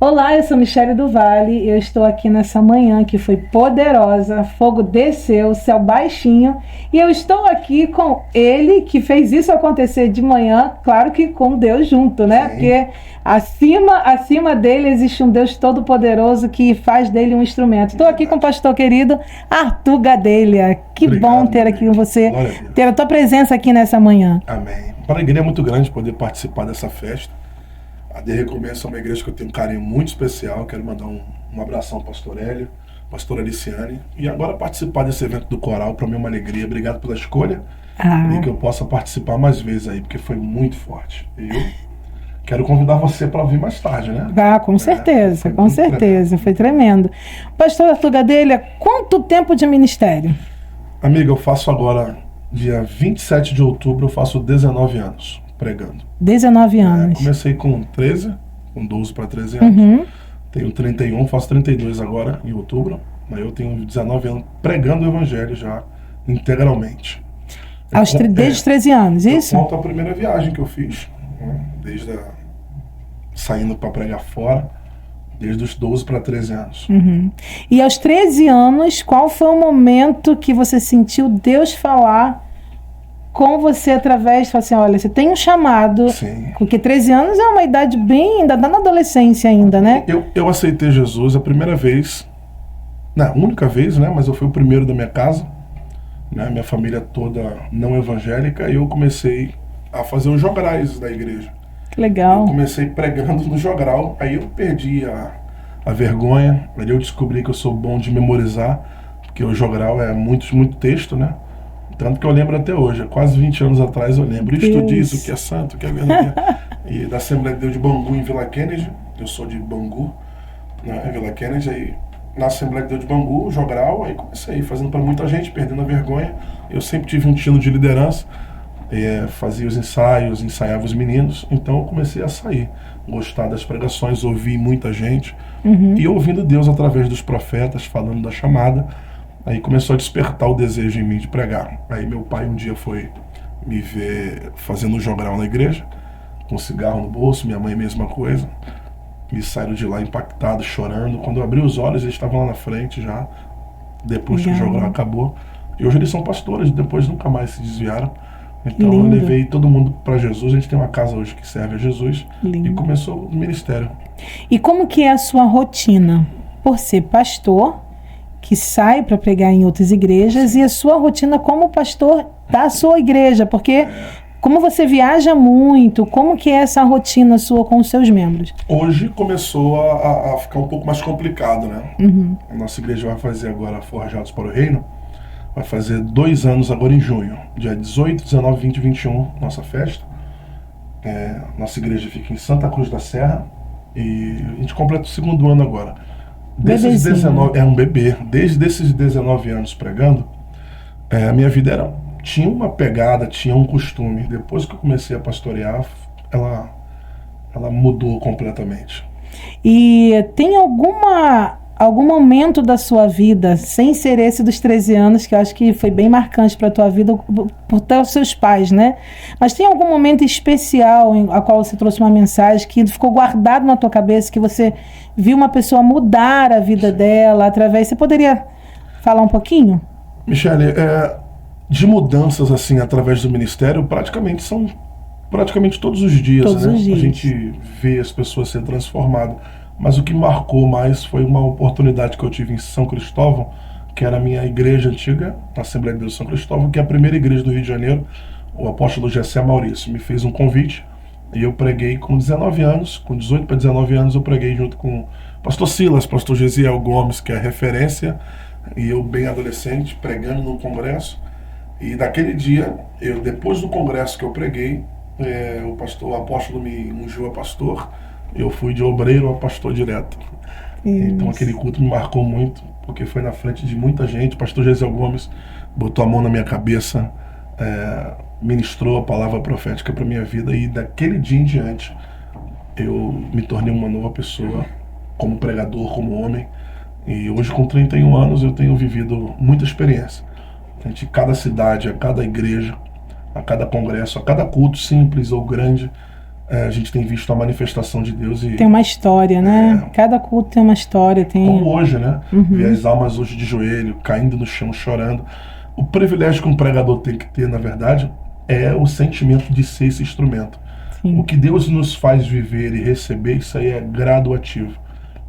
Olá, eu sou Michele do Vale, eu estou aqui nessa manhã que foi poderosa, fogo desceu, céu baixinho, e eu estou aqui com ele que fez isso acontecer de manhã, claro que com Deus junto, né? Sim. Porque acima dele existe um Deus todo-poderoso que faz dele um instrumento. Estou aqui com o pastor querido Arthur Gadelha. Que Obrigado, bom ter aqui com você, Glória a Deus. ter a tua presença aqui nessa manhã. Amém. Para a igreja é muito grande poder participar dessa festa. A De Recomeço é uma igreja que eu tenho um carinho muito especial. Quero mandar um abração ao pastor Hélio, pastora Aliciane. E agora participar desse evento do coral, para mim é uma alegria. Obrigado pela escolha. E que eu possa participar mais vezes aí, porque foi muito forte. E eu quero convidar você para vir mais tarde, né? Com certeza, com certeza. Tremendo. Foi tremendo. Pastor Arthur Gadelha, quanto tempo de ministério? Amiga, eu faço agora, dia 27 de outubro, eu faço 19 anos pregando. 19 anos. Comecei com 13, com 12 para 13 anos. Uhum. Tenho 31, faço 32 agora, em outubro. Mas eu tenho 19 anos pregando o evangelho já integralmente. Desde os 13 anos, isso? Eu conto a primeira viagem que eu fiz, né, saindo para pregar fora, desde os 12 para 13 anos. Uhum. E aos 13 anos, qual foi o momento que você sentiu Deus falar com você através, assim, olha, você tem um chamado? Sim. Porque 13 anos é uma idade bem, ainda dá na adolescência ainda, né? Eu aceitei Jesus a primeira vez, a única vez, né, mas eu fui o primeiro da minha casa, né, minha família toda não evangélica, e eu comecei a fazer os jograis da igreja. Que legal. Eu comecei pregando no jogral, aí eu perdi a vergonha, aí eu descobri que eu sou bom de memorizar, porque o jogral é muito texto, né? Tanto que eu lembro até hoje, quase 20 anos atrás eu lembro. Isto diz o que é santo, o que é verdadeiro. E da Assembleia de Deus de Bangu, em Vila Kennedy, eu sou de Bangu, né, Vila Kennedy, aí na Assembleia de Deus de Bangu, jogral, aí comecei fazendo para muita gente, perdendo a vergonha. Eu sempre tive um estilo de liderança, fazia os ensaios, ensaiava os meninos, então eu comecei a sair, gostar das pregações, ouvir muita gente, e ouvindo Deus através dos profetas, falando da chamada. Aí começou a despertar o desejo em mim de pregar. Aí meu pai um dia foi me ver fazendo um jogral na igreja, com cigarro no bolso, minha mãe a mesma coisa. E saíram de lá impactados, chorando. Quando eu abri os olhos, eles estavam lá na frente já, depois que o jogral acabou. E hoje eles são pastores, depois nunca mais se desviaram. Então eu levei todo mundo para Jesus. A gente tem uma casa hoje que serve a Jesus. E começou o ministério. E como que é a sua rotina? Por ser pastor, que sai para pregar em outras igrejas, e a sua rotina como pastor da sua igreja, porque como você viaja muito, como que é essa rotina sua com os seus membros? Hoje começou a ficar um pouco mais complicado, né? A nossa igreja vai fazer agora Forjados para o Reino, vai fazer 2 anos agora em junho, dia 18, 19, 20 e 21, nossa festa. Nossa igreja fica em Santa Cruz da Serra e a gente completa o 2º ano agora. Desses 19, um bebê. Desde esses 19 anos pregando, a minha vida tinha uma pegada, tinha um costume. Depois que eu comecei a pastorear, ela mudou completamente. E tem algum momento da sua vida, sem ser esse dos 13 anos, que eu acho que foi bem marcante para a tua vida, por ter os seus pais, né? Mas tem algum momento especial a qual você trouxe uma mensagem que ficou guardado na tua cabeça, que você viu uma pessoa mudar a vida dela através... Você poderia falar um pouquinho? Michele, de mudanças assim através do ministério, são praticamente todos os dias, todos né? Os dias. A gente vê as pessoas sendo transformadas. Mas o que marcou mais foi uma oportunidade que eu tive em São Cristóvão, que era a minha igreja antiga, a Assembleia de Deus de São Cristóvão, que é a primeira igreja do Rio de Janeiro. O apóstolo Gessé Maurício me fez um convite e eu preguei com 19 anos, com 18 para 19 anos eu preguei junto com o pastor Silas, pastor Gesiel Gomes, que é referência, e eu bem adolescente, pregando num congresso. E daquele dia, depois do congresso que eu preguei, o apóstolo me ungiu a pastor. Eu fui de obreiro a pastor direto. Então aquele culto me marcou muito, porque foi na frente de muita gente. O pastor Gesiel Gomes botou a mão na minha cabeça, ministrou a palavra profética para minha vida, e daquele dia em diante eu me tornei uma nova pessoa, como pregador, como homem. E hoje, com 31 anos, eu tenho vivido muita experiência. Cada cidade, a cada igreja, a cada congresso, a cada culto simples ou grande, a gente tem visto a manifestação de Deus. E tem uma história, né? Cada culto tem uma história. Como hoje, né? Ver as almas hoje de joelho, caindo no chão, chorando. O privilégio que um pregador tem que ter, na verdade, é o sentimento de ser esse instrumento. Sim. O que Deus nos faz viver e receber, isso aí é graduativo.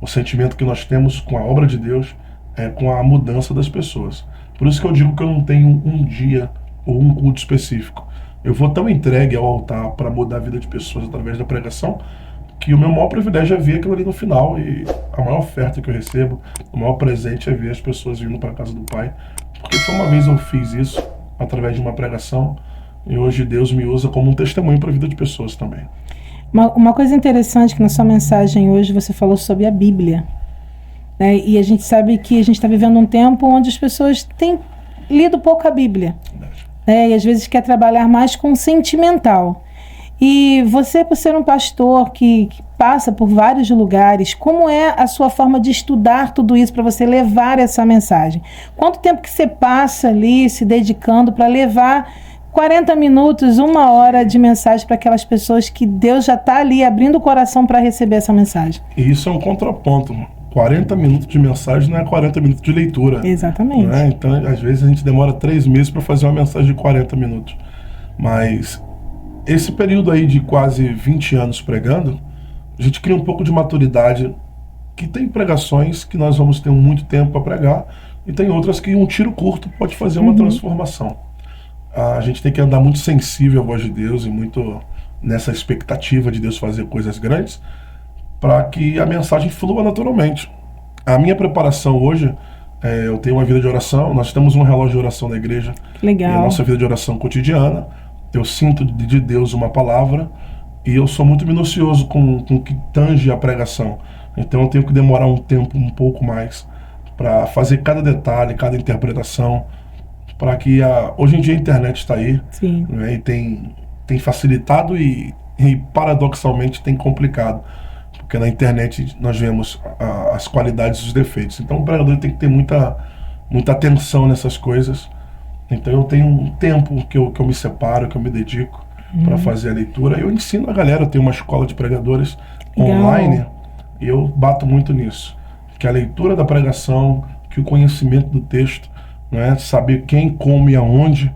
O sentimento que nós temos com a obra de Deus é com a mudança das pessoas. Por isso que eu digo que eu não tenho um dia ou um culto específico. Eu vou tão entregue ao altar para mudar a vida de pessoas através da pregação, que o meu maior privilégio é ver aquilo ali no final, e a maior oferta que eu recebo, o maior presente é ver as pessoas vindo para a casa do Pai. Porque foi uma vez eu fiz isso através de uma pregação, e hoje Deus me usa como um testemunho para a vida de pessoas também. Uma coisa interessante que na sua mensagem hoje você falou sobre a Bíblia, né? E a gente sabe que a gente está vivendo um tempo onde as pessoas têm lido pouco a Bíblia, né? E às vezes quer trabalhar mais com o sentimental. E você, por ser um pastor que passa por vários lugares, como é a sua forma de estudar tudo isso para você levar essa mensagem? Quanto tempo que você passa ali se dedicando para levar 40 minutos, 1 hora de mensagem para aquelas pessoas que Deus já está ali abrindo o coração para receber essa mensagem? E isso é um contraponto. 40 minutos de mensagem não é 40 minutos de leitura. Exatamente. Né? Então, às vezes, a gente demora 3 meses para fazer uma mensagem de 40 minutos. Mas esse período aí de quase 20 anos pregando, a gente cria um pouco de maturidade, que tem pregações que nós vamos ter muito tempo para pregar, e tem outras que um tiro curto pode fazer uma transformação. A gente tem que andar muito sensível à voz de Deus e muito nessa expectativa de Deus fazer coisas grandes, para que a mensagem flua naturalmente. A minha preparação hoje, eu tenho uma vida de oração, nós temos um relógio de oração na igreja. Legal. E a nossa vida de oração cotidiana, eu sinto de Deus uma palavra, e eu sou muito minucioso com o que tange a pregação. Então eu tenho que demorar um tempo um pouco mais para fazer cada detalhe, cada interpretação, para que hoje em dia a internet está aí, né, e tem facilitado e paradoxalmente tem complicado, porque na internet nós vemos as qualidades e os defeitos. Então o pregador tem que ter muita atenção nessas coisas. Então eu tenho um tempo que eu me separo, que eu me dedico para fazer a leitura. Eu ensino a galera, eu tenho uma escola de pregadores online, e eu bato muito nisso, que a leitura da pregação, que o conhecimento do texto, né, saber quem, como e aonde.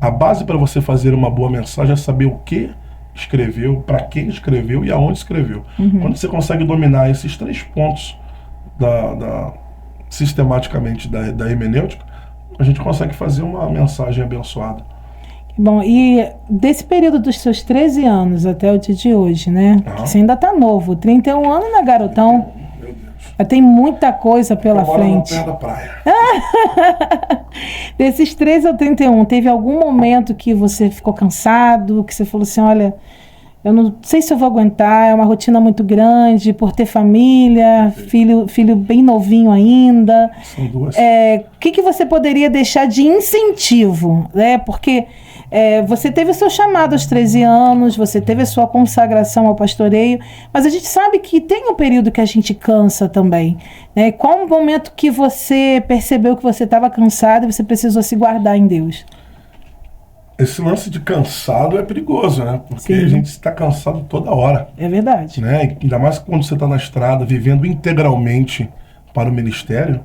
A base para você fazer uma boa mensagem é saber o que escreveu, para quem escreveu e aonde escreveu. Quando você consegue dominar esses 3 pontos sistematicamente da hermenêutica, a gente consegue fazer uma mensagem abençoada. Bom, e desse período dos seus 13 anos até o dia de hoje, né? Você ainda está novo, 31 anos, né, garotão? Meu Deus. Tem muita coisa pela frente. Eu moro na praia. Desses 13 ao 31, teve algum momento que você ficou cansado, que você falou assim, olha, eu não sei se eu vou aguentar, é uma rotina muito grande, por ter família, filho bem novinho ainda. São 2. O que você poderia deixar de incentivo, né? Porque você teve o seu chamado aos 13 anos, você teve a sua consagração ao pastoreio, mas a gente sabe que tem um período que a gente cansa também, né? Qual o momento que você percebeu que você estava cansado e você precisou se guardar em Deus? Esse lance de cansado é perigoso, né? Porque Sim. a gente está cansado toda hora. É verdade. Né? Ainda mais quando você está na estrada, vivendo integralmente para o ministério,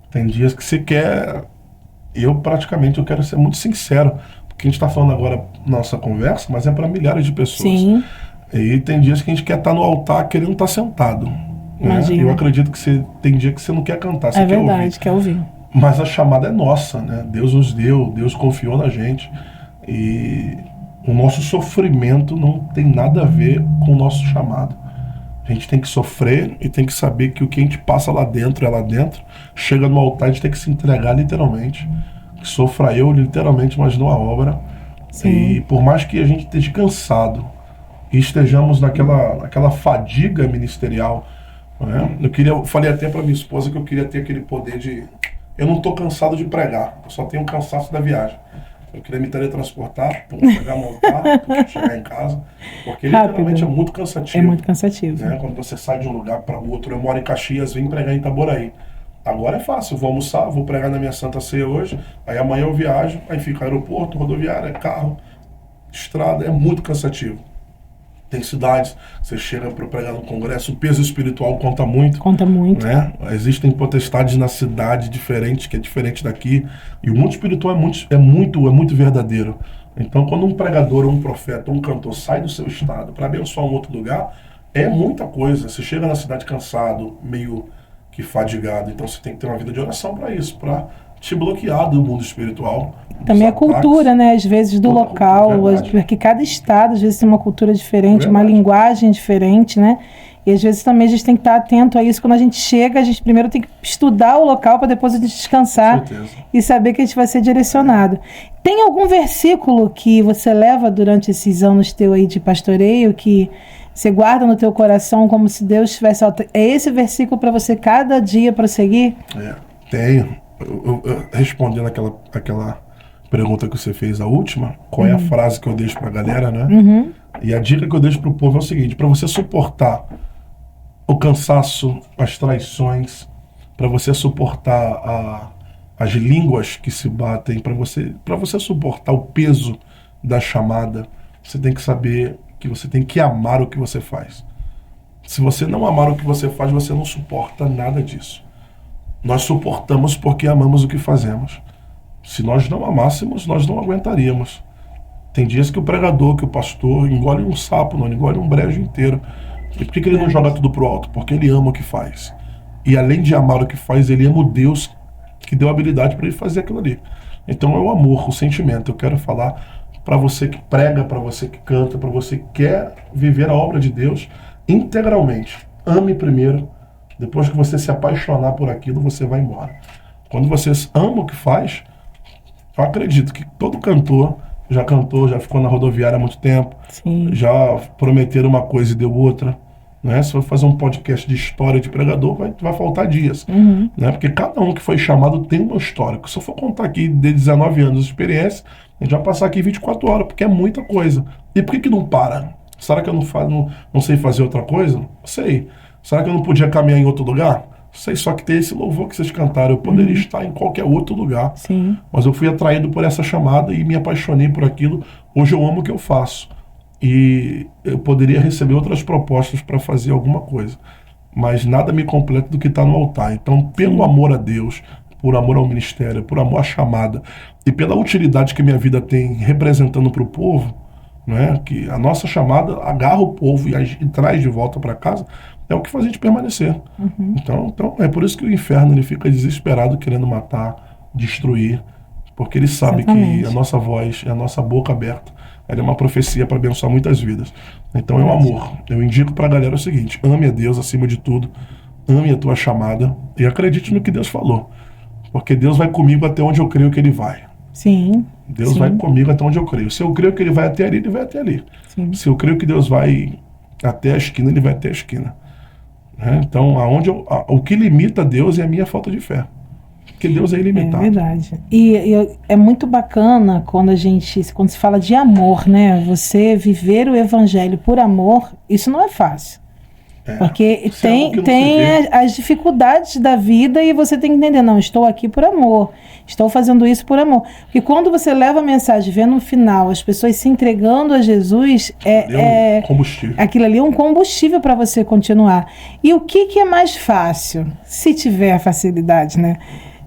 tem dias que você quer... Eu quero ser muito sincero, porque a gente está falando agora na nossa conversa, mas é para milhares de pessoas. Sim. E tem dias que a gente quer estar no altar querendo estar sentado. Imagina. Né? Eu acredito que tem dia que você não quer cantar, você É quer verdade, ouvir. quer ouvir. Mas a chamada é nossa, né? Deus nos deu, Deus confiou na gente. E o nosso sofrimento não tem nada a ver com o nosso chamado. A gente tem que sofrer e tem que saber que o que a gente passa lá dentro é lá dentro. Chega no altar, a gente tem que se entregar literalmente. Sofra eu literalmente, mas não a obra. Sim. E por mais que a gente esteja cansado e estejamos naquela fadiga ministerial, né? Eu falei até para minha esposa que eu queria ter aquele poder de... Eu não estou cansado de pregar, eu só tenho um cansaço da viagem. Eu queria me teletransportar, pegar, montar, chegar em casa, porque literalmente é muito cansativo. É muito cansativo. Né? Quando você sai de um lugar para o outro, eu moro em Caxias, vim pregar em Itaboraí. Agora é fácil, eu vou almoçar, vou pregar na minha Santa Ceia hoje, aí amanhã eu viajo, aí fica aeroporto, rodoviária, carro, estrada, é muito cansativo. Tem cidades, você chega para pregar no congresso, o peso espiritual conta muito. Conta muito. Né? Existem potestades na cidade diferentes, que é diferente daqui, e o mundo espiritual é muito verdadeiro. Então, quando um pregador, ou um profeta, ou um cantor sai do seu estado para abençoar um outro lugar, é muita coisa. Você chega na cidade cansado, meio que fadigado, então você tem que ter uma vida de oração para isso, para te bloquear do mundo espiritual. Também a cultura, né? Às vezes do local, porque cada estado às vezes tem uma cultura diferente, uma linguagem diferente, né? E às vezes também a gente tem que estar atento a isso. Quando a gente chega, a gente primeiro tem que estudar o local para depois a gente descansar e saber que a gente vai ser direcionado. Tem algum versículo que você leva durante esses anos teu aí de pastoreio que você guarda no teu coração como se Deus tivesse... É esse versículo para você cada dia prosseguir? Tenho. Eu respondendo aquela pergunta que você fez, a última, qual é a frase que eu deixo pra galera, né? E a dica que eu deixo pro povo é o seguinte: para você suportar o cansaço, as traições, para você suportar as línguas que se batem, para você suportar o peso da chamada, você tem que saber que você tem que amar o que você faz. Se você não amar o que você faz, você não suporta nada disso. Nós suportamos porque amamos o que fazemos. Se nós não amássemos, nós não aguentaríamos. Tem dias que o pregador, que o pastor engole um sapo, não engole um brejo inteiro. E por que ele não joga tudo pro alto? Porque ele ama o que faz. E além de amar o que faz, ele ama o Deus que deu a habilidade para ele fazer aquilo ali. Então é o amor, o sentimento. Eu quero falar para você que prega, para você que canta, para você que quer viver a obra de Deus integralmente. Ame primeiro. Depois que você se apaixonar por aquilo, você vai embora. Quando você ama o que faz, eu acredito que todo cantor já cantou, já ficou na rodoviária há muito tempo, já prometeram uma coisa e deu outra. Né? Se for fazer um podcast de história de pregador, vai faltar dias. Né? Porque cada um que foi chamado tem um histórico. Se eu for contar aqui de 19 anos de experiência, a gente vai passar aqui 24 horas, porque é muita coisa. E por que não para? Será que eu não sei fazer outra coisa? Sei. Será que eu não podia caminhar em outro lugar? Sei, só que tem esse louvor que vocês cantaram. Eu poderia estar em qualquer outro lugar. Sim. Mas eu fui atraído por essa chamada e me apaixonei por aquilo. Hoje eu amo o que eu faço. E eu poderia receber outras propostas para fazer alguma coisa. Mas nada me completa do que está no altar. Então, pelo amor a Deus, por amor ao ministério, por amor à chamada e pela utilidade que minha vida tem representando para o povo, né, que a nossa chamada agarra o povo e traz de volta para casa, é o que faz a gente permanecer. Então é por isso que o inferno ele fica desesperado querendo matar, destruir, porque ele sabe que a nossa voz, a nossa boca aberta, ela é uma profecia para abençoar muitas vidas. Então é o amor. Eu indico para a galera o seguinte: ame a Deus acima de tudo, ame a tua chamada e acredite no que Deus falou, porque Deus vai comigo até onde eu creio que Ele vai. Sim. Deus vai comigo até onde eu creio. Se eu creio que Ele vai até ali, Ele vai até ali. Sim. Se eu creio que Deus vai até a esquina, Ele vai até a esquina. Então, o que limita Deus é a minha falta de fé. Porque Deus é ilimitado. É verdade. E é muito bacana quando se fala de amor, né? Você viver o evangelho por amor, isso não é fácil. Porque tem as dificuldades da vida e você tem que entender, não, estou aqui por amor, estou fazendo isso por amor. Porque quando você leva a mensagem, vê no final as pessoas se entregando a Jesus, combustível. Aquilo ali é um combustível para você continuar. E o que é mais fácil, se tiver facilidade, né?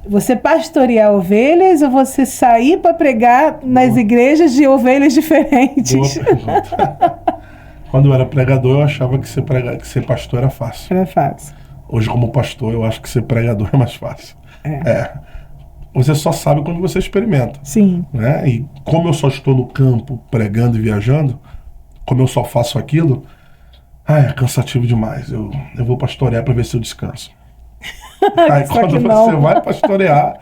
Você pastorear ovelhas ou você sair para pregar nas igrejas de ovelhas diferentes? Boa pergunta. Quando eu era pregador, eu achava que ser pastor era fácil. Era fácil. Hoje, como pastor, eu acho que ser pregador é mais fácil. Você só sabe quando você experimenta. Sim. Né? E como eu só estou no campo pregando e viajando, como eu só faço aquilo, é cansativo demais. Eu vou pastorear para ver se eu descanso. Aí quando você vai pastorear,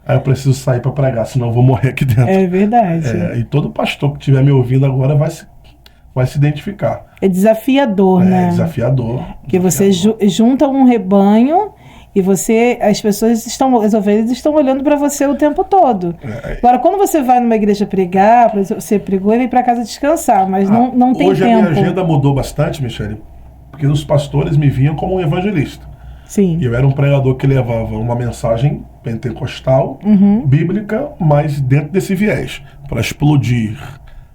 aí eu preciso sair para pregar, senão eu vou morrer aqui dentro. É verdade. E todo pastor que estiver me ouvindo agora vai se identificar. É desafiador, né? É desafiador. Porque você junta um rebanho e as ovelhas estão olhando para você o tempo todo. Agora, quando você vai numa igreja pregar, você pregou e vem para casa descansar, mas não tem tempo. Hoje a minha agenda mudou bastante, Michele, porque os pastores me viam como um evangelista. Sim. E eu era um pregador que levava uma mensagem pentecostal, bíblica, mas dentro desse viés, para explodir,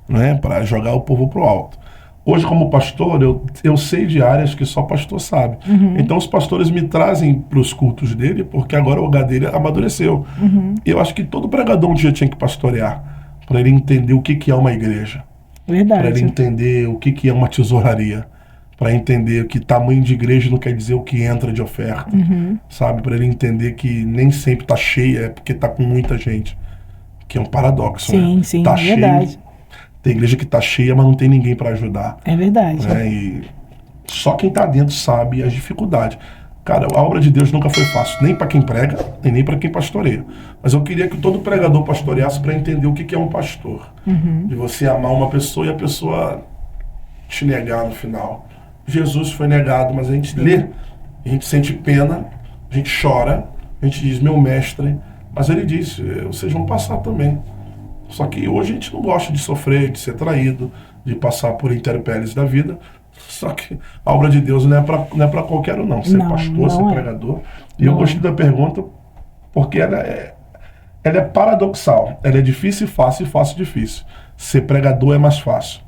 né? Para jogar o povo pro alto. Hoje, como pastor, eu sei de áreas que só pastor sabe. Então, os pastores me trazem para os cultos dele, porque agora o lugar dele amadureceu. Eu acho que todo pregador um dia tinha que pastorear, para ele entender o que é uma igreja. Verdade. Para ele entender o que é uma tesouraria. Para entender que tamanho de igreja não quer dizer o que entra de oferta. Sabe? Para ele entender que nem sempre está cheia, é porque está com muita gente. Que é um paradoxo, sim, né? Sim, tá verdade. Cheio, tem igreja que está cheia, mas não tem ninguém para ajudar. É verdade. Né? E só quem está dentro sabe as dificuldades. Cara, a obra de Deus nunca foi fácil, nem para quem prega, nem para quem pastoreia. Mas eu queria que todo pregador pastoreasse para entender o que é um pastor. De você amar uma pessoa e a pessoa te negar no final. Jesus foi negado, mas a gente lê, a gente sente pena, a gente chora, a gente diz, meu mestre, mas ele disse, vocês vão passar também. Só que hoje a gente não gosta de sofrer, de ser traído, de passar por intempéries da vida. Só que a obra de Deus não é para qualquer um, não. Ser pastor, ser pregador. E eu gostei da pergunta porque ela é paradoxal. Ela é difícil e fácil, e difícil. Ser pregador é mais fácil.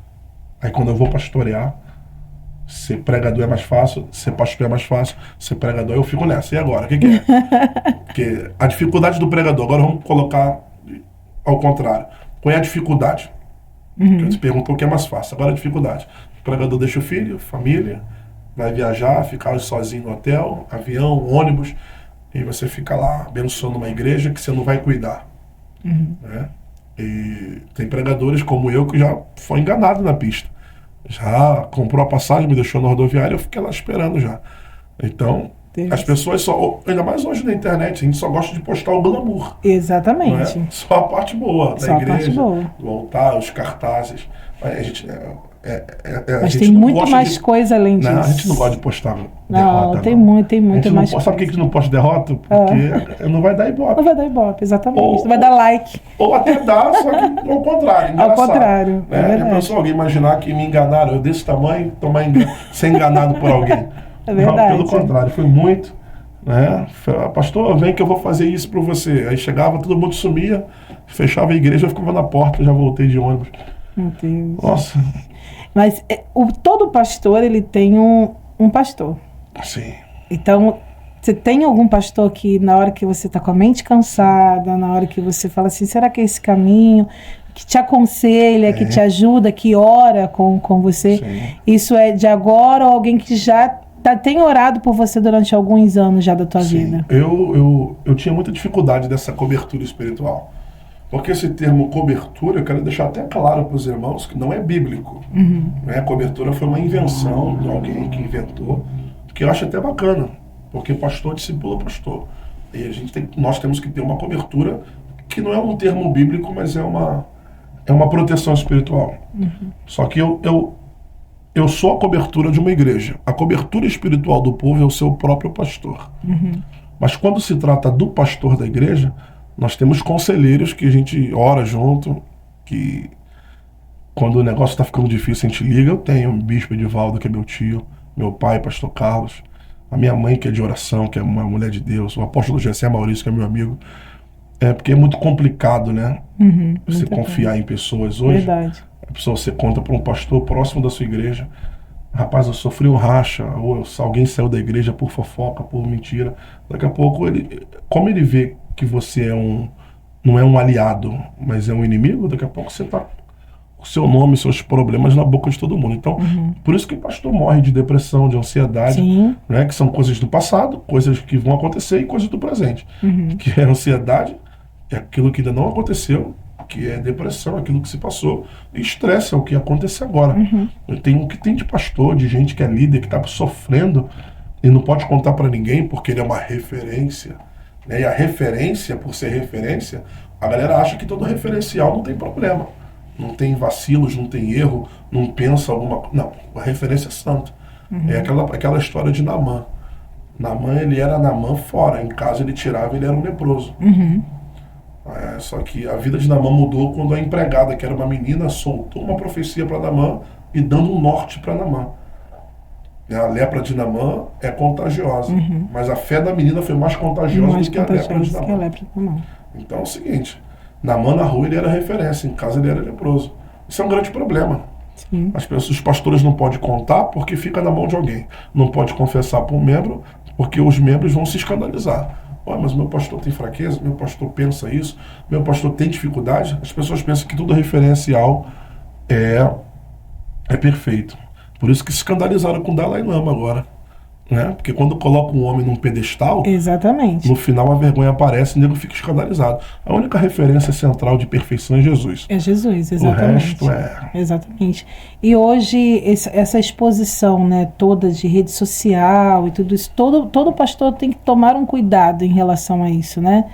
Aí quando eu vou pastorear, ser pregador é mais fácil, ser pastor é mais fácil, ser pregador eu fico nessa. E agora? O que é? Porque a dificuldade do pregador, agora vamos colocar ao contrário. Qual é a dificuldade? Eu te pergunto o que é mais fácil. Agora a dificuldade. O pregador deixa o filho, família, vai viajar, ficar sozinho no hotel, avião, ônibus, e você fica lá abençoando uma igreja que você não vai cuidar. Né? E tem pregadores como eu que já foi enganado na pista. Já comprou a passagem, me deixou na rodoviária, eu fiquei lá esperando já. Então, as pessoas só, ainda mais hoje na internet, a gente só gosta de postar o glamour. Exatamente. Só a parte boa da igreja, parte boa. do altar, os cartazes. A gente, mas tem muito mais coisa além disso. Não, a gente não gosta de postar derrota. Não, tem muito mais coisa. Sabe por que a gente não posta derrota? Porque não vai dar ibope. Não vai dar ibope, exatamente. Não vai dar like. Ou até dá, só que ao contrário. Engraçado, ao contrário. Né? Já pensou alguém imaginar que me enganaram, eu desse tamanho, ser enganado por alguém? É verdade. Não, pelo contrário, foi muito. Né? Pastor, vem que eu vou fazer isso para você. Aí chegava, todo mundo sumia, fechava a igreja, eu ficava na porta, já voltei de ônibus. Meu Deus. Nossa. Mas todo pastor, ele tem um pastor. Sim. Então, você tem algum pastor que na hora que você está com a mente cansada, na hora que você fala assim, será que é esse caminho? Que te aconselha, que te ajuda, que ora com você? Sim. Isso é de agora ou alguém que já tem orado por você durante alguns anos já da tua vida? Eu tinha muita dificuldade dessa cobertura espiritual. Porque esse termo cobertura, eu quero deixar até claro para os irmãos que não é bíblico. Né? A cobertura foi uma invenção de alguém que inventou, que eu acho até bacana, porque pastor discipula pastor. E nós temos que ter uma cobertura que não é um termo bíblico, mas é uma proteção espiritual. Só que eu sou a cobertura de uma igreja. A cobertura espiritual do povo é o seu próprio pastor. Mas quando se trata do pastor da igreja, nós temos conselheiros que a gente ora junto, que quando o negócio está ficando difícil a gente liga. Eu tenho o bispo Edivaldo, que é meu tio, meu pai, pastor Carlos, a minha mãe, que é de oração, que é uma mulher de Deus, o apóstolo Gessé Maurício, que é meu amigo. Porque é muito complicado, né? Você confiar em pessoas hoje. Verdade. A pessoa você conta para um pastor próximo da sua igreja, rapaz, eu sofri um racha, ou alguém saiu da igreja por fofoca, por mentira. Daqui a pouco, como ele vê que você não é um aliado, mas é um inimigo, daqui a pouco você está com o seu nome, seus problemas na boca de todo mundo. Então, por isso que o pastor morre de depressão, de ansiedade, né, que são coisas do passado, coisas que vão acontecer e coisas do presente. Que é ansiedade, é aquilo que ainda não aconteceu, que é depressão, aquilo que se passou, e estresse é o que acontece agora. Tem o que tem de pastor, de gente que é líder, que está sofrendo e não pode contar para ninguém porque ele é uma referência. Né? E a referência, por ser referência, a galera acha que todo referencial não tem problema. Não tem vacilos, não tem erro, não pensa alguma coisa. Não, a referência é santa. É aquela história de Naamã. Naamã, ele era Naamã fora. Em casa ele tirava, ele era um leproso. Só que a vida de Naamã mudou quando a empregada, que era uma menina, soltou uma profecia para Naamã e dando um norte para Naamã. A lepra de Naamã é contagiosa, mas a fé da menina foi mais contagiosa Mais do que a lepra de contagiosa que a Naamã. lepra de Naamã. Então é o seguinte, Naamã na rua ele era referência, em casa ele era leproso. Isso é um grande problema. Sim. As pessoas, os pastores não podem contar porque fica na mão de alguém. Não pode confessar para um membro porque os membros vão se escandalizar. Ué, mas meu pastor tem fraqueza, meu pastor pensa isso, meu pastor tem dificuldade. As pessoas pensam que tudo referencial é perfeito. Por isso que se escandalizaram com Dalai Lama agora. Né? Porque quando coloca um homem num pedestal, Exatamente. no final a vergonha aparece e o nego fica escandalizado. A única referência central de perfeição é Jesus. É Jesus, exatamente. O resto é... Exatamente. E hoje, essa exposição, né, toda de rede social e tudo isso, todo pastor tem que tomar um cuidado em relação a isso, né?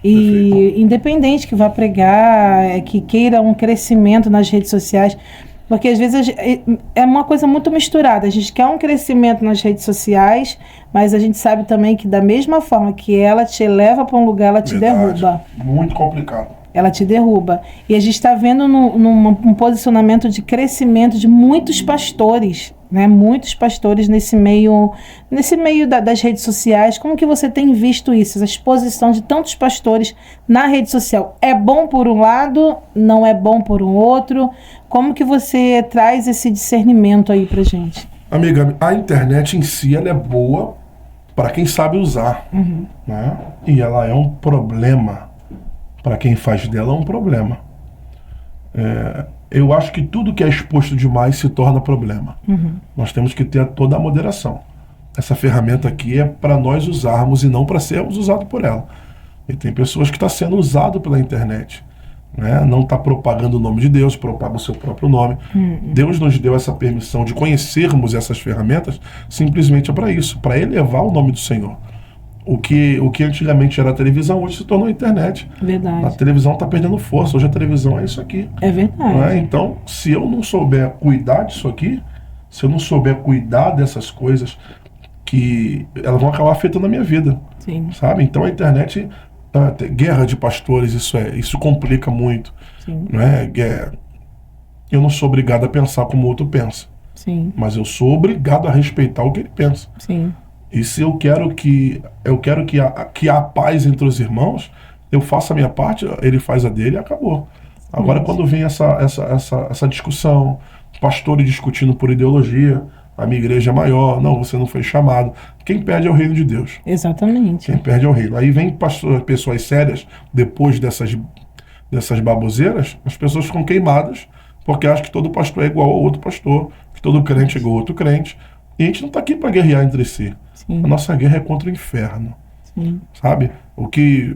E Perfeito. independente que vá pregar, que queira um crescimento nas redes sociais, porque às vezes é uma coisa muito misturada. A gente quer um crescimento nas redes sociais, mas a gente sabe também que da mesma forma que ela te leva para um lugar, ela te Verdade. derruba. Muito complicado. Ela te derruba. E a gente está vendo um posicionamento de crescimento de muitos pastores, né? Muitos pastores nesse meio das redes sociais. Como que você tem visto isso? Essa exposição de tantos pastores na rede social. É bom por um lado, não é bom por um outro? Como que você traz esse discernimento aí pra gente? Amiga, a internet em si ela é boa para quem sabe usar. Né? E ela é um problema. Para quem faz dela é um problema. Eu acho que tudo que é exposto demais se torna problema. Nós temos que ter toda a moderação. Essa ferramenta aqui é para nós usarmos e não para sermos usados por ela. E tem pessoas que estão sendo usadas pela internet. Né? Não está propagando o nome de Deus, propaga o seu próprio nome. Deus nos deu essa permissão de conhecermos essas ferramentas simplesmente para isso, para elevar o nome do Senhor. O que antigamente era a televisão, hoje se tornou a internet. Verdade. A televisão está perdendo força, hoje a televisão é isso aqui. É verdade. Não é? Então, se eu não souber cuidar disso aqui, se eu não souber cuidar dessas coisas, que elas vão acabar afetando a minha vida. Sim. Sabe? Então a internet, guerra de pastores, isso complica muito. Sim. Não é? Eu não sou obrigado a pensar como o outro pensa. Sim. Mas eu sou obrigado a respeitar o que ele pensa. Sim. E se eu quero que há paz entre os irmãos, eu faço a minha parte, ele faz a dele e acabou. Agora, quando vem essa discussão, pastores discutindo por ideologia, a minha igreja é maior, não, você não foi chamado. Quem perde é o reino de Deus. Exatamente. Quem perde é o reino. Aí vem pessoas sérias, depois dessas baboseiras, as pessoas ficam queimadas, porque acham que todo pastor é igual ao outro pastor, que todo crente é igual ao outro crente. E a gente não está aqui para guerrear entre si. Sim. A nossa guerra é contra o inferno. Sim. Sabe? O que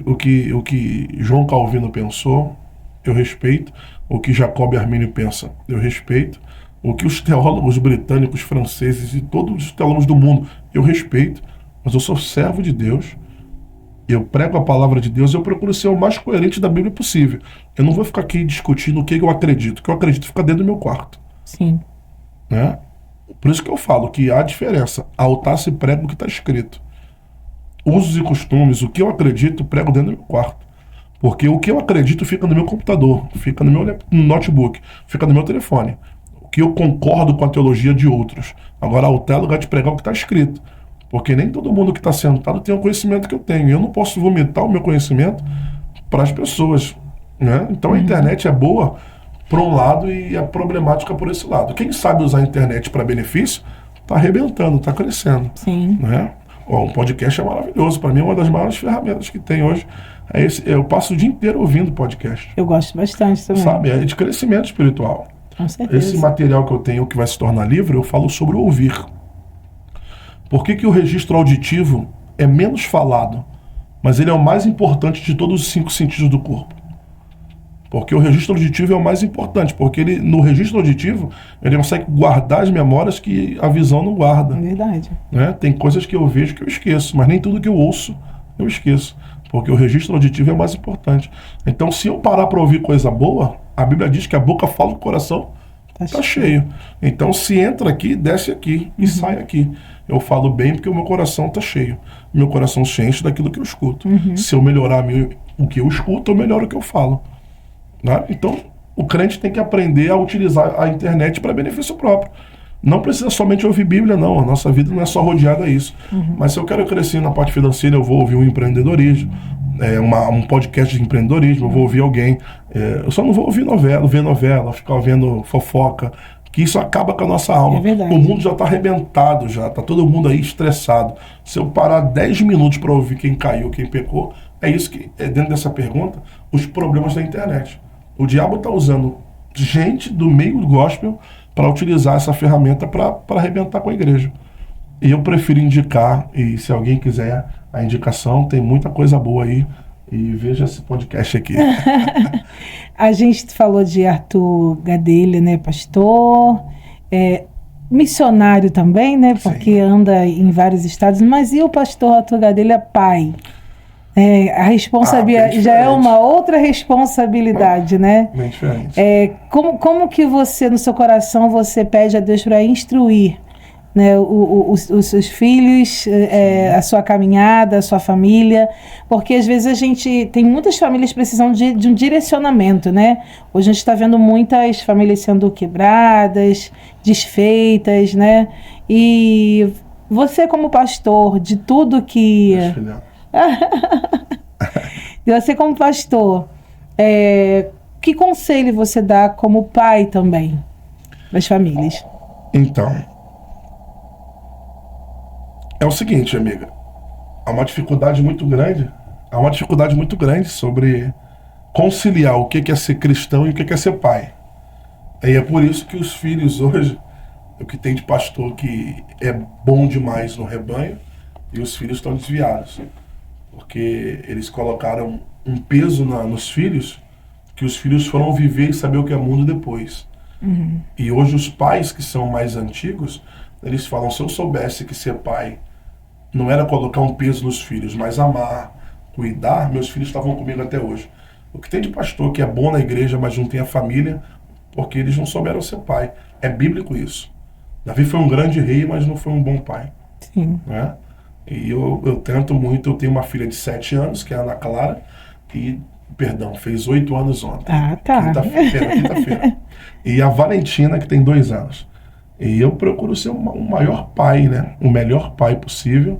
João Calvino pensou, eu respeito. O que Jacob Armínio pensa, eu respeito. O que os teólogos britânicos, franceses e todos os teólogos do mundo, eu respeito. Mas eu sou servo de Deus. Eu prego a palavra de Deus e eu procuro ser o mais coerente da Bíblia possível. Eu não vou ficar aqui discutindo o que eu acredito. O que eu acredito fica dentro do meu quarto. Sim. Né? Por isso que eu falo que há diferença. Altar se prega o que está escrito. Usos e costumes, o que eu acredito, prego dentro do meu quarto. Porque o que eu acredito fica no meu computador, fica no meu notebook, fica no meu telefone. O que eu concordo com a teologia de outros. Agora, altar é lugar de pregar o que está escrito. Porque nem todo mundo que está sentado tem o conhecimento que eu tenho. Eu não posso vomitar o meu conhecimento para as pessoas. Né? Então a internet é boa por um lado e é problemática por esse lado. Quem sabe usar a internet para benefício, está arrebentando, está crescendo. Sim. Né? Um podcast é maravilhoso. Para mim, é uma das maiores ferramentas que tem hoje. Eu passo o dia inteiro ouvindo podcast. Eu gosto bastante também. Sabe? É de crescimento espiritual. Com certeza. Esse material que eu tenho, que vai se tornar livro, eu falo sobre o ouvir. Por que o registro auditivo é menos falado, mas ele é o mais importante de todos os 5 sentidos do corpo? Porque o registro auditivo é o mais importante, porque no registro auditivo ele consegue guardar as memórias que a visão não guarda. Verdade. Né? Tem coisas que eu vejo que eu esqueço, mas nem tudo que eu ouço eu esqueço, porque o registro auditivo é o mais importante. Então, se eu parar para ouvir coisa boa, a Bíblia diz que a boca fala, o coração está cheio. Então, se entra aqui, desce aqui e sai aqui. Eu falo bem porque o meu coração está cheio. Meu coração se enche daquilo que eu escuto. Se eu melhorar o que eu escuto, eu melhoro o que eu falo. Né? Então, o crente tem que aprender a utilizar a internet para benefício próprio. Não precisa somente ouvir Bíblia, não. A nossa vida não é só rodeada a isso. Mas se eu quero crescer na parte financeira, eu vou ouvir um empreendedorismo, um podcast de empreendedorismo, eu vou ouvir alguém. Eu só não vou ouvir ver novela, ficar vendo fofoca, que isso acaba com a nossa alma. É verdade. O mundo já está arrebentado, já está todo mundo aí estressado. Se eu parar 10 minutos para ouvir quem caiu, quem pecou, é isso que é dentro dessa pergunta, os problemas da internet. O diabo está usando gente do meio gospel para utilizar essa ferramenta para arrebentar com a igreja. E eu prefiro indicar, e se alguém quiser a indicação, tem muita coisa boa aí, e veja esse podcast aqui. A gente falou de Arthur Gadelha, né, pastor, missionário também, né, porque Sim. anda em vários estados, mas e o pastor Arthur Gadelha pai? A responsabilidade já é uma outra responsabilidade, né? Bem diferente. Como que você, no seu coração, você pede a Deus para instruir, né, os seus filhos, a sua caminhada, a sua família? Porque às vezes a gente tem muitas famílias precisando de um direcionamento, né? Hoje a gente está vendo muitas famílias sendo quebradas, desfeitas, né? E você, como pastor, de tudo que... E você, como pastor, que conselho você dá como pai também das famílias? Então, é o seguinte, amiga, há uma dificuldade muito grande sobre conciliar o que é ser cristão e o que é ser pai. E é por isso que os filhos hoje, o que tem de pastor que é bom demais no rebanho, e os filhos estão desviados. Porque eles colocaram um peso nos filhos, que os filhos foram viver e saber o que é mundo depois. E hoje os pais que são mais antigos, eles falam, se eu soubesse que ser pai não era colocar um peso nos filhos, mas amar, cuidar, meus filhos estavam comigo até hoje. O que tem de pastor que é bom na igreja, mas não tem a família, porque eles não souberam ser pai. É bíblico isso. Davi foi um grande rei, mas não foi um bom pai. Sim. Né? E eu tento muito, eu tenho uma filha de 7 anos, que é a Ana Clara, e, fez 8 anos ontem. Tá. Quinta-feira. E a Valentina, que tem 2 anos. E eu procuro ser o maior pai, né? O melhor pai possível,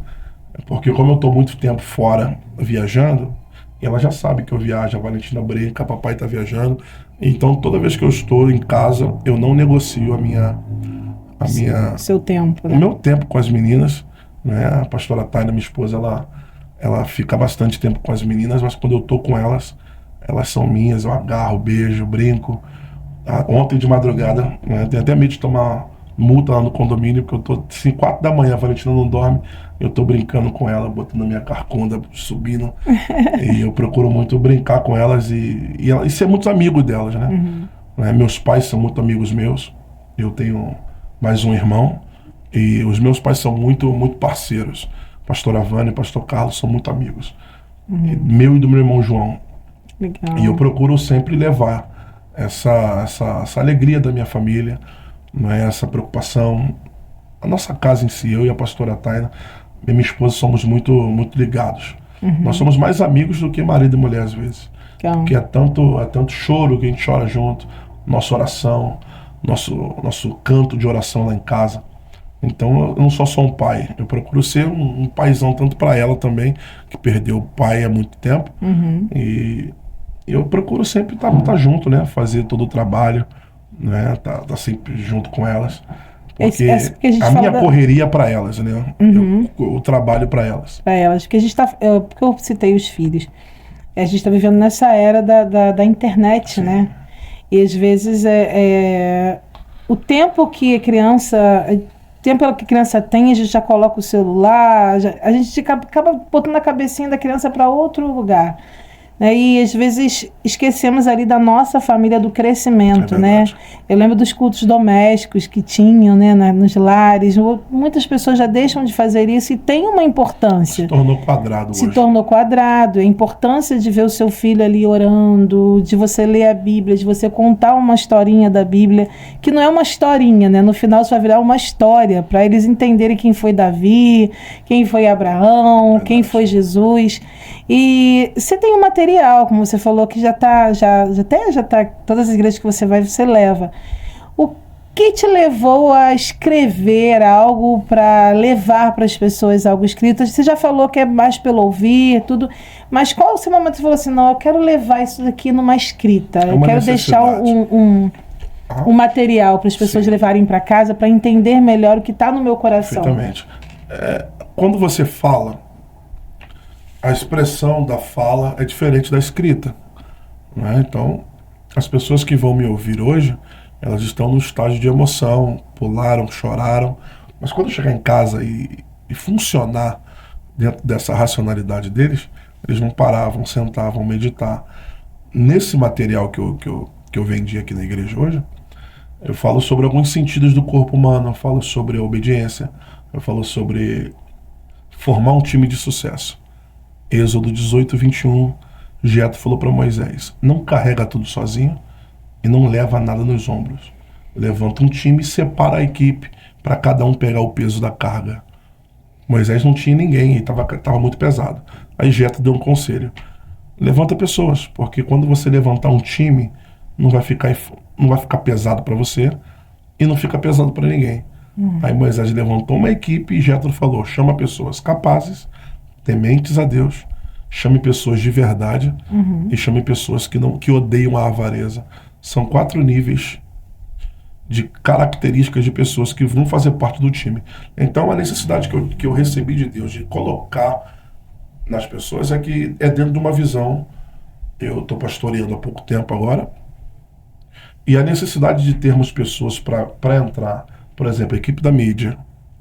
porque como eu estou muito tempo fora viajando, ela já sabe que eu viajo, a Valentina brinca, papai está viajando, então toda vez que eu estou em casa, eu não negocio seu tempo, né? O meu tempo com as meninas, né? A pastora Taina, minha esposa, ela fica bastante tempo com as meninas, mas quando eu tô com elas, elas são minhas, eu agarro, beijo, brinco. Ontem de madrugada, né? Tenho até medo de tomar multa lá no condomínio, porque eu tô assim, 4 da manhã, a Valentina não dorme, eu tô brincando com ela, botando a minha carcunda, subindo, e eu procuro muito brincar com elas e ser muito amigo delas, né? Meus pais são muito amigos meus, eu tenho mais um irmão, e os meus pais são muito, muito parceiros. Pastora Vânia e Pastor Carlos são muito amigos. Meu e do meu irmão João. Legal. E eu procuro sempre levar essa alegria da minha família, essa preocupação. A nossa casa em si, eu e a pastora Taina, minha esposa, somos muito, muito ligados. Nós somos mais amigos do que marido e mulher às vezes. Legal. Porque é tanto choro que a gente chora junto, nossa oração, nosso canto de oração lá em casa. Então eu não sou só um pai, eu procuro ser um paizão tanto para ela também, que perdeu o pai há muito tempo, e eu procuro sempre estar junto, né? Fazer todo o trabalho, né? Tá sempre junto com elas, porque a minha correria é para elas, né? Eu trabalho para elas. Para elas, porque porque eu citei os filhos, a gente está vivendo nessa era da internet, sim, né? E às vezes o tempo que a criança tem, a gente já coloca o celular, a gente acaba botando a cabecinha da criança para outro lugar, né? E às vezes esquecemos ali da nossa família, do crescimento, né? Eu lembro dos cultos domésticos que tinham, né, nos lares. Muitas pessoas já deixam de fazer isso e tem uma importância. Se tornou quadrado hoje. Se tornou quadrado. A importância de ver o seu filho ali orando, de você ler a Bíblia, de você contar uma historinha da Bíblia, que não é uma historinha, né? No final isso vai virar uma história, para eles entenderem quem foi Davi, quem foi Abraão, quem foi Jesus. E você tem um material, como você falou, que já tá, todas as igrejas que você vai, você leva. que te levou a escrever algo para levar para as pessoas algo escrito? Você já falou que é mais pelo ouvir, tudo, mas qual o seu momento que você falou assim, não, eu quero levar isso daqui numa escrita, eu quero deixar um material para as pessoas levarem para casa para entender melhor o que está no meu coração? Perfeitamente. Quando você fala, a expressão da fala é diferente da escrita, né? Então, as pessoas que vão me ouvir hoje, elas estão num estágio de emoção, pularam, choraram, mas quando chegar em casa e funcionar dentro dessa racionalidade deles, eles vão parar, vão sentar, vão meditar. Nesse material que eu vendi aqui na igreja hoje, eu falo sobre alguns sentidos do corpo humano, eu falo sobre a obediência, eu falo sobre formar um time de sucesso. Êxodo 18, 21, Jetro falou para Moisés, não carrega tudo sozinho e não leva nada nos ombros. Levanta um time e separa a equipe para cada um pegar o peso da carga. Moisés não tinha ninguém e estava muito pesado. Aí Jetro deu um conselho. Levanta pessoas, porque quando você levantar um time, não vai ficar pesado para você e não fica pesado para ninguém. Aí Moisés levantou uma equipe e Jetro falou, chama pessoas capazes, tementes a Deus, chame pessoas de verdade e chame pessoas que odeiam a avareza. São 4 níveis de características de pessoas que vão fazer parte do time. Então a necessidade que eu recebi de Deus de colocar nas pessoas é que é dentro de uma visão. Eu estou pastoreando há pouco tempo agora, e a necessidade de termos pessoas para entrar, por exemplo, a equipe da mídia,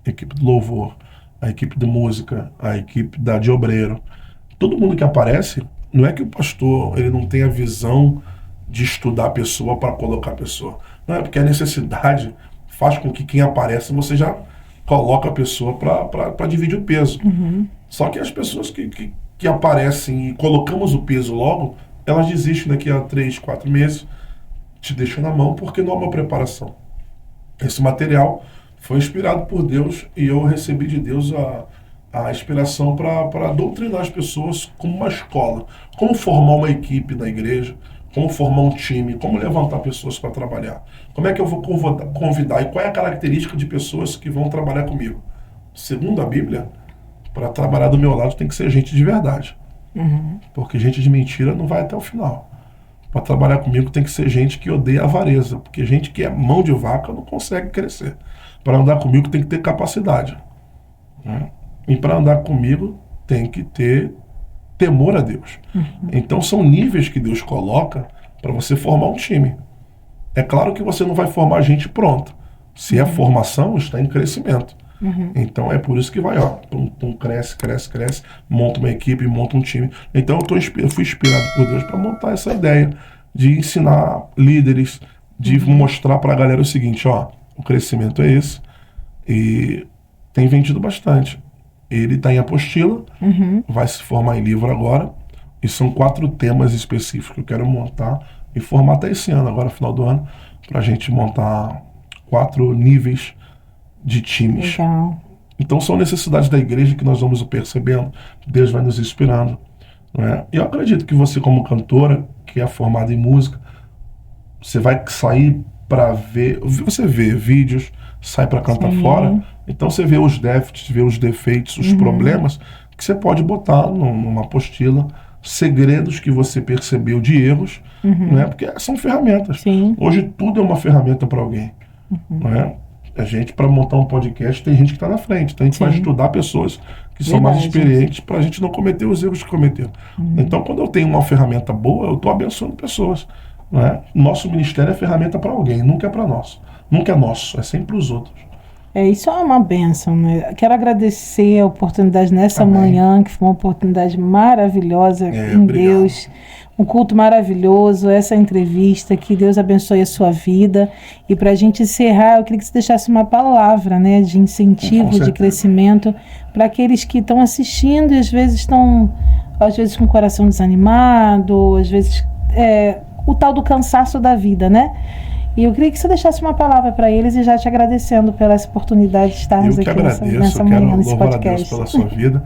a equipe do louvor, a equipe de música, a equipe de obreiro, todo mundo que aparece, não é que o pastor ele não tem a visão de estudar a pessoa para colocar a pessoa. Não, é porque a necessidade faz com que quem aparece, você já coloca a pessoa para dividir o peso. Só que as pessoas que aparecem e colocamos o peso logo, elas desistem daqui a 3, 4 meses, te deixam na mão porque não há uma preparação. Esse material foi inspirado por Deus e eu recebi de Deus a inspiração para doutrinar as pessoas como uma escola, como formar uma equipe na igreja, como formar um time, como levantar pessoas para trabalhar. Como é que eu vou convidar e qual é a característica de pessoas que vão trabalhar comigo? Segundo a Bíblia, para trabalhar do meu lado tem que ser gente de verdade. Porque gente de mentira não vai até o final. Para trabalhar comigo tem que ser gente que odeia a avareza, porque gente que é mão de vaca não consegue crescer. Para andar comigo tem que ter capacidade, né? E para andar comigo tem que ter temor a Deus. Então são níveis que Deus coloca para você formar um time. É claro que você não vai formar gente pronta. Se é formação, está em crescimento. Então é por isso que vai, cresce, monta uma equipe, monta um time. Então eu fui inspirado por Deus para montar essa ideia de ensinar líderes, de mostrar para a galera o seguinte, o crescimento é esse e tem vendido bastante. Ele está em apostila, vai se formar em livro agora, e são 4 temas específicos que eu quero montar e formar até esse ano, agora final do ano, para a gente montar 4 níveis de times. Legal. Então são necessidades da igreja que nós vamos percebendo, Deus vai nos inspirando, não é? E eu acredito que você, como cantora, que é formada em música, você vai sair para ver, você vê vídeos, sai para cantar fora, então você vê os déficits, vê os defeitos, os problemas, que você pode botar numa apostila, segredos que você percebeu de erros, não é? Porque são ferramentas. Hoje tudo é uma ferramenta para alguém, não é? A gente, para montar um podcast, tem gente que está na frente. Então a gente vai estudar pessoas que são mais experientes para a gente não cometer os erros que cometeram. Então, quando eu tenho uma ferramenta boa, eu estou abençoando pessoas. Não é? Nosso ministério é ferramenta para alguém, nunca é para nós. Nunca é nosso, é sempre para os outros. Isso é uma bênção, né? Quero agradecer a oportunidade nessa manhã, que foi uma oportunidade maravilhosa em obrigado. Deus. Um culto maravilhoso, essa entrevista, que Deus abençoe a sua vida. E para a gente encerrar, eu queria que você deixasse uma palavra, né, de incentivo, de crescimento, para aqueles que estão assistindo e às vezes estão, com o coração desanimado, às vezes o tal do cansaço da vida, né? E eu queria que você deixasse uma palavra para eles e já te agradecendo pela essa oportunidade de estarmos aqui nessa manhã, nesse podcast. Eu quero louvar a Deus pela sua vida,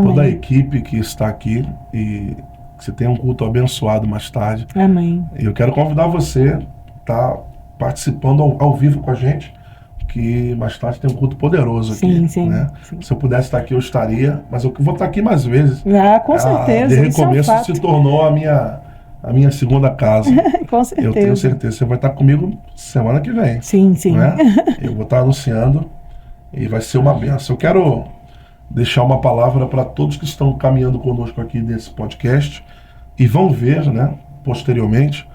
toda a equipe que está aqui e que você tenha um culto abençoado mais tarde. Amém. E eu quero convidar você, tá? participando ao vivo com a gente, que mais tarde tem um culto poderoso aqui. Sim. Se eu pudesse estar aqui, eu estaria, mas eu vou estar aqui mais vezes. Com certeza. De recomeço se tornou a minha segunda casa. Com certeza. Eu tenho certeza. Você vai estar comigo semana que vem. Sim. Né? Eu vou estar anunciando e vai ser uma bênção. Eu quero deixar uma palavra para todos que estão caminhando conosco aqui nesse podcast e vão ver, né, posteriormente.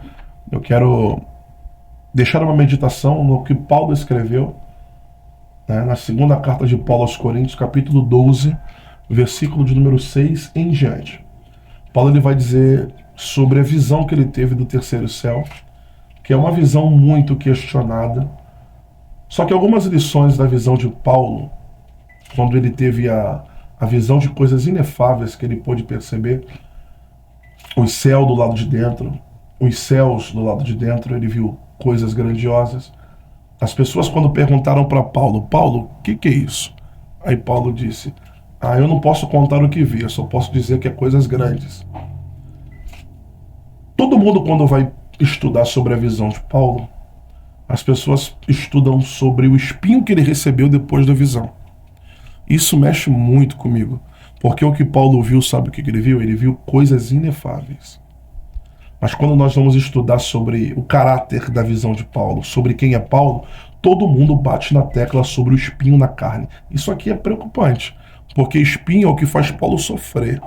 Eu quero deixar uma meditação no que Paulo escreveu, né, na segunda carta de Paulo aos Coríntios, capítulo 12, versículo de número 6 em diante. Paulo ele vai dizer sobre a visão que ele teve do terceiro céu, que é uma visão muito questionada. Só que algumas lições da visão de Paulo, quando ele teve a visão de coisas inefáveis que ele pôde perceber, os céus do lado de dentro, os céus do lado de dentro, ele viu coisas grandiosas. As pessoas quando perguntaram para Paulo, o que é isso? Aí Paulo disse, eu não posso contar o que vi, eu só posso dizer que é coisas grandes. Todo mundo quando vai estudar sobre a visão de Paulo, as pessoas estudam sobre o espinho que ele recebeu depois da visão. Isso mexe muito comigo, porque o que Paulo viu, sabe o que ele viu? Ele viu coisas inefáveis. Mas quando nós vamos estudar sobre o caráter da visão de Paulo, sobre quem é Paulo, todo mundo bate na tecla sobre o espinho na carne. Isso aqui é preocupante, porque espinho é o que faz Paulo sofrer.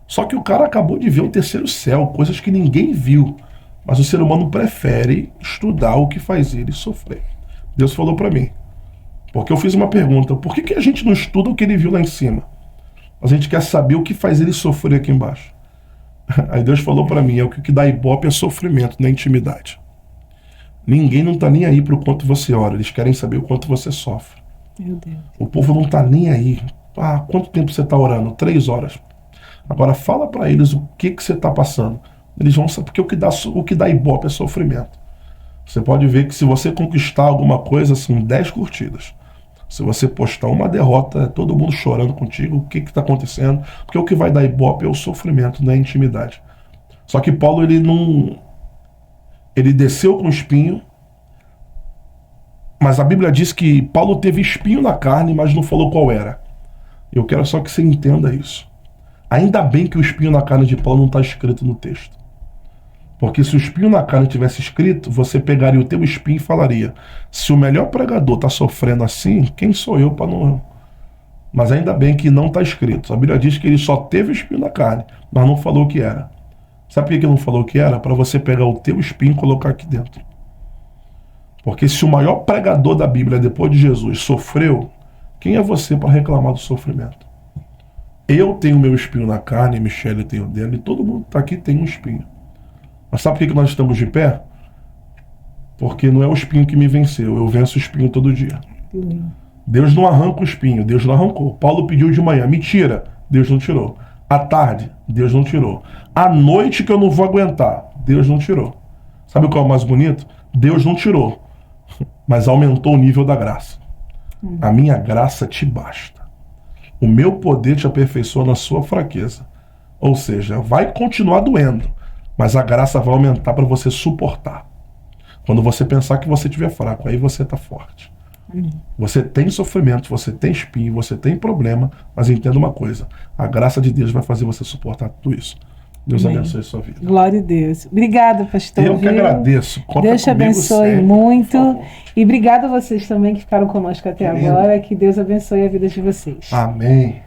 Só que o cara acabou de ver o terceiro céu, coisas que ninguém viu. Mas o ser humano prefere estudar o que faz ele sofrer. Deus falou para mim, porque eu fiz uma pergunta, por que a gente não estuda o que ele viu lá em cima? A gente quer saber o que faz ele sofrer aqui embaixo. Aí Deus falou para mim, o que dá ibope é sofrimento, não é intimidade. Ninguém não tá nem aí pro quanto você ora, eles querem saber o quanto você sofre. Meu Deus. O povo não tá nem aí. Quanto tempo você tá orando? 3 horas. Agora fala para eles o que você tá passando. Eles vão saber, porque o que dá ibope é sofrimento. Você pode ver que se você conquistar alguma coisa, são 10 curtidas. Se você postar uma derrota, é todo mundo chorando contigo, o que está acontecendo? Porque o que vai dar ibope é o sofrimento, não é a intimidade. Só que Paulo, ele desceu com espinho, mas a Bíblia diz que Paulo teve espinho na carne, mas não falou qual era. Eu quero só que você entenda isso. Ainda bem que o espinho na carne de Paulo não está escrito no texto. Porque se o espinho na carne tivesse escrito, você pegaria o teu espinho e falaria, se o melhor pregador está sofrendo assim, quem sou eu para não... Mas ainda bem que não está escrito. A Bíblia diz que ele só teve espinho na carne, mas não falou o que era. Sabe por que não falou o que era? Para você pegar o teu espinho e colocar aqui dentro. Porque se o maior pregador da Bíblia, depois de Jesus, sofreu, quem é você para reclamar do sofrimento? Eu tenho meu espinho na carne, Michele tem o dela, e todo mundo que está aqui tem um espinho. Mas sabe por que nós estamos de pé? Porque não é o espinho que me venceu, eu venço o espinho todo dia. Deus não arranca o espinho, Deus não arrancou. Paulo pediu de manhã, me tira, Deus não tirou. À tarde, Deus não tirou. À noite que eu não vou aguentar, Deus não tirou. Sabe qual é o mais bonito? Deus não tirou, mas aumentou o nível da graça. A minha graça te basta. O meu poder te aperfeiçoa na sua fraqueza. Ou seja, vai continuar doendo, mas a graça vai aumentar para você suportar. Quando você pensar que você estiver fraco, aí você está forte. Você tem sofrimento, você tem espinho, você tem problema, mas entenda uma coisa, a graça de Deus vai fazer você suportar tudo isso. Deus abençoe a sua vida. Glória a Deus. Obrigada, pastor. Eu que agradeço. Conta Deus te abençoe sempre, muito. E obrigado a vocês também que ficaram conosco até agora. Que Deus abençoe a vida de vocês. Amém.